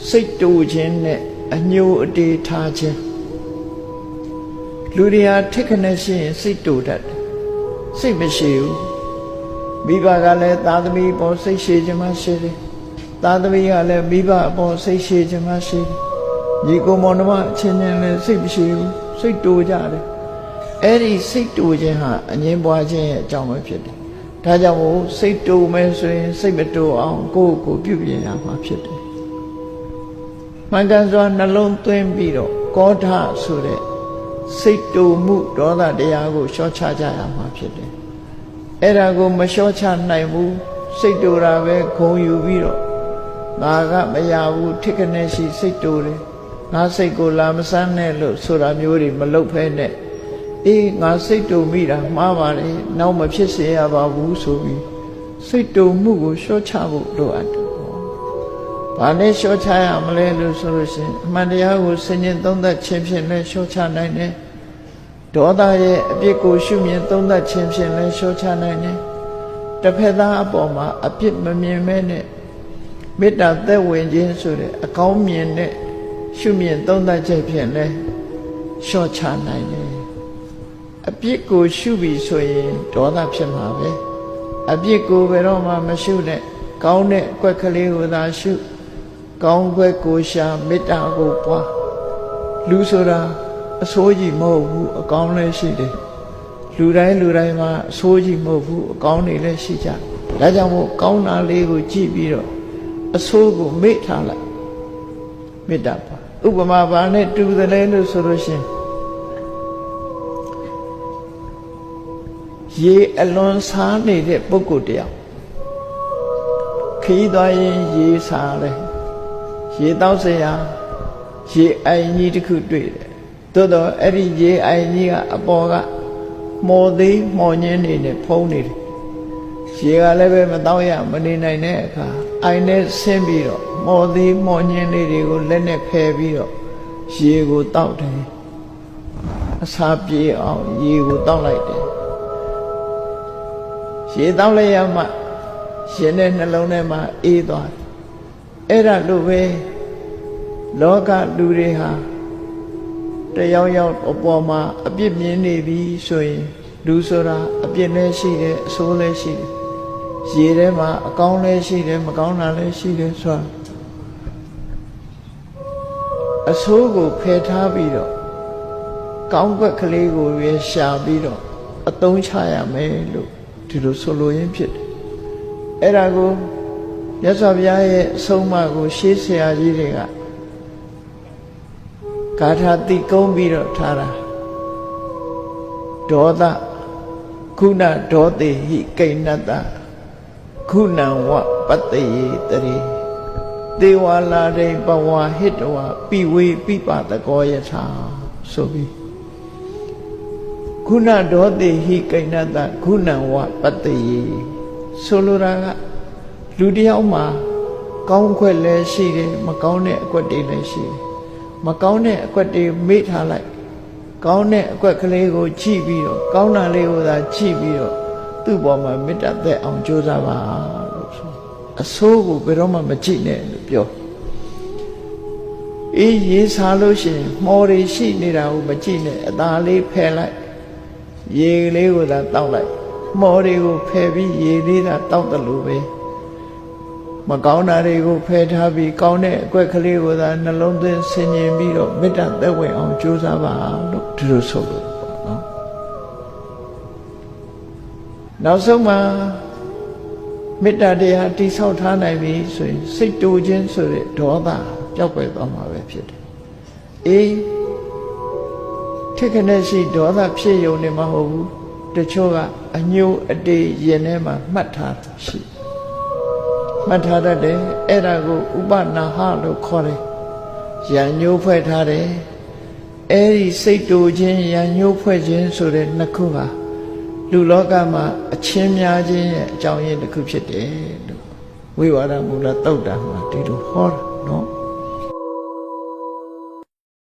စိတ်တူခြင်းနဲ့အညိုအတေးထားခြင်းလူတွေဟာထိခနဲ့ရှိရင်စိတ်တူတတ်တယ်စိတ်မရှိဘူးမိဘကလည်းသားသမီးပေါ်စိတ်ရှိခြင်းမရှိတယ်သားသမီးကလည်းမိဘအပေါ်စိတ်ရှိခြင်းမရှိတယ်ညီကိုမောင်နှမအချင်းချင်းလည်းစိတ်မရှိဘူးစိတ်တူကြတယ်အဲ့ဒီစိတ်တူခြင်းဟာအငြင်းပွားခြင်းရဲ့အကြောင်းပဲဖြစ်တယ်ဒါကြောင့်မို့စိတ်တူမယ်ဆိုရင်စိတ်မတူအောင်ကိုယ့်ကိုပြုပြင်ရမှာဖြစ်တယ်မှန်ကန်စွာနှလုံးသွင်းပြီးတော့ကောဋဆိုတဲ့စိတ်တူမှုဒေါသတရားကိုလျှော့ချကြရမှာဖြစ်တယ်အဲ့ဒါကိုမလျှော့ချနိုင်ဘူးစိတ်တူတာပဲဂုံယူပြီးတော့ငါကမရဘူးထိခနဲ့ရှိစိတ်တူတယ်ငါစိတ်ကိုလာမစမ်းနဲ့လို့ဆိုတာမျိုးတွေမလုပ်ဖဲနဲ့အေးငါစိတ်တူမိတာမှားပါတယ်နောက်မဖြစ်စေရပါဘူးဆိုပြီးစိတ်တူမှုကိုလျှော့ချဖို့လိုအပ်တယ်ဘာနဲ့လျှော့ချရမလဲလို့ဆိုလို့ရှိရင်အမှန်တရားကိုဆင်ញင်သုံးသပ်ခြင်းဖြင့်လည်းလျှော့ချနိုင်တယ်ဒေါသရဲ့အပြစ်ကိုရှုမြင်သုံးသပ်ခြင်းဖြင့်လည်းလျှော့ချနိုင်တယ်တစ်ဖက်သားအပေါ်မှာအပြစ်မမြင်မဲနဲ့မေတ္တာသက်ဝင်ခြင်းဆိုတဲ့အကောင်းမြင်တဲ့ရှုမြင်သုံးသပ်ခြင်းဖြင့်လည်းလျှော့ချနိုင်တယ်အပြစ်ကိုရှုပြီဆိုရင်ဒေါသဖြစ်မှာပဲအပြစ်ကိုဘယ်တော့မှမရှုနဲ့ကောင်းတဲ့အကွက်ကလေးကိုသာရှုကောင်းခွက်ကိုရှာမေတ္တာကိုပွားလူဆိုတာအဆိုးကြီးမဟုတ်ဘူးအကောင်းလည်းရှိတယ်လူတိုင်းမှာအဆိုးကြီးမဟုတ်ဘူးအကောင်းတွေလည်းရှိကြဒါကြောင့်မို့ကောင်းတာလေးကိုကြည့်ပြီးတော့အဆိုးကိုမေ့ထားလိုက်မေတ္တာပါဥပမာဘာနဲ့တူတယ်လဲလို့ဆိုလို့ရှိရင်ရေအလွန်စားနေတဲ့ပုဂ္ဂိုလ်တယောက်ခီးသွားရင်ရေစားတယ်ရေတောက်စရာရေအိုင်ကြီးတစ်ခုတွေ့တယ်သို့တော့အဲ့ဒီရေအိုင်ကြီးကအပေါ်ကမော်သေးမော်ညင်းနေနဲ့ဖုံးနေတယ်ရေကလည်းပဲမတောက်ရမနေနိုင်တဲ့အခါအိုင်နဲ့ဆင်းပြီးတော့မော်သေးမော်ညင်းလေးတွေကိုလက်နဲ့ဖယ်ပြီးတော့ရေကိုတောက်တယ်အစာပြေအောင်ရေကိုတောက်လိုက်တယ်ရေတောက်လိုက်ရမှရှင်တဲ့နှလုံးထဲမှာအေးသွားတယ်အဲ့ဒါလို့ပဲလောကလူတွေဟာတယောက်ယောက်အပေါ်မှာအပြစ်မြင်နေပြီဆိုရင်လူဆိုတာအပြစ်လည်းရှိတယ်အဆိုးလည်းရှိတယ်ရေထဲမှာအကောင်းလည်းရှိတယ်မကောင်းတာလည်းရှိတယ်ဆိုတာအဆိုးကိုဖယ်ထားပြီးတော့ကောင်းကွက်ကလေးကိုရရှာပြီးတော့အသုံးချရမယ်လို့ဒီလိုဆိုလိုရင်းဖြစ်တယ်အဲ့ဒါကိုမြတ်စွာဘုရားရဲ့အဆုံးအမကိုရှေးဆရာကြီးတွေကဂါထာတိကုံးပြီးတော့ထားတာဒေါသခုနဒေါတိဟိကိဏတ္တခုနံဝပတ္တိတရိသေဝလာရိဘဝဟိတဝပိဝေပိပတကောယထာဆိုပြီးခုနဒေါတိဟိကိဏတ္တခုနံဝပတ္တိဆိုလိုတာကလူတယောက်မှာကောင်းခွက်လည်းရှိတယ်မကောင်းတဲ့အကွက်တွေလည်းရှိတယ်မကောင်းတဲ့အကွက်တွေမေ့ထားလိုက်ကောင်းတဲ့အကွက်ကလေးကိုကြည့်ပြီးတော့ကောင်းတာလေးကိုသာကြည့်ပြီးတော့သူ့ပေါ်မှာမေတ္တာသက်အောင်ကြိုးစားပါလို့ဆိုအဆိုးကိုဘယ်တော့မှမကြည့်နဲ့လို့ပြောအေးရေးစားလို့ရှိရင်မော်တွေရှိနေတာကိုမကြည့်နဲ့အသာလေးဖယ်လိုက်ရေလေးကိုသာတောက်လိုက်မော်တွေကိုဖယ်ပြီးရေလေးသာတောက်တယ်လို့ပဲမကောင်းတာတွေကိုဖယ်ထားပြီးကောင်းတဲ့အကွက်ကလေးကိုသာနှလုံးသွင်းဆင်ញင်ပြီးတော့မေတ္တာသက်ဝင်အောင်ကြိုးစားပါလို့ဒီလိုဆိုလို့ပေါ့နော်နောက်ဆုံးမှာမေတ္တာတရားတိဆောက်ထားနိုင်ပြီဆိုရင်စိတ်တူခြင်းဆိုတဲ့ဒေါသပျောက်ကွယ်သွားမှာပဲဖြစ်တယ်အေးထိခနဲ့ရှိဒေါသဖြစ်ယုံနေမှာမဟုတ်ဘူးတချို့ကအညိုအတေးရင်ထဲမှာမှတ်ထားရှိမှတ်ထားတတ်တယ်အဲ့ဒါကိုဥပနာဟလို့ခေါ်တယ်ရံညိုးဖွဲ့ထားတယ်အဲ့ဒီစိတ်တူခြင်းရံညိုးဖွဲ့ခြင်းဆိုတဲ့နှစ်ခုဟာလူလောကမှာအချင်းများခြင်းရဲ့အကြောင်းရင်းတစ်ခုဖြစ်တယ်လို့ဝိဝါဒမူလသုတ်တာမှာဒီလိုဟောတာနော်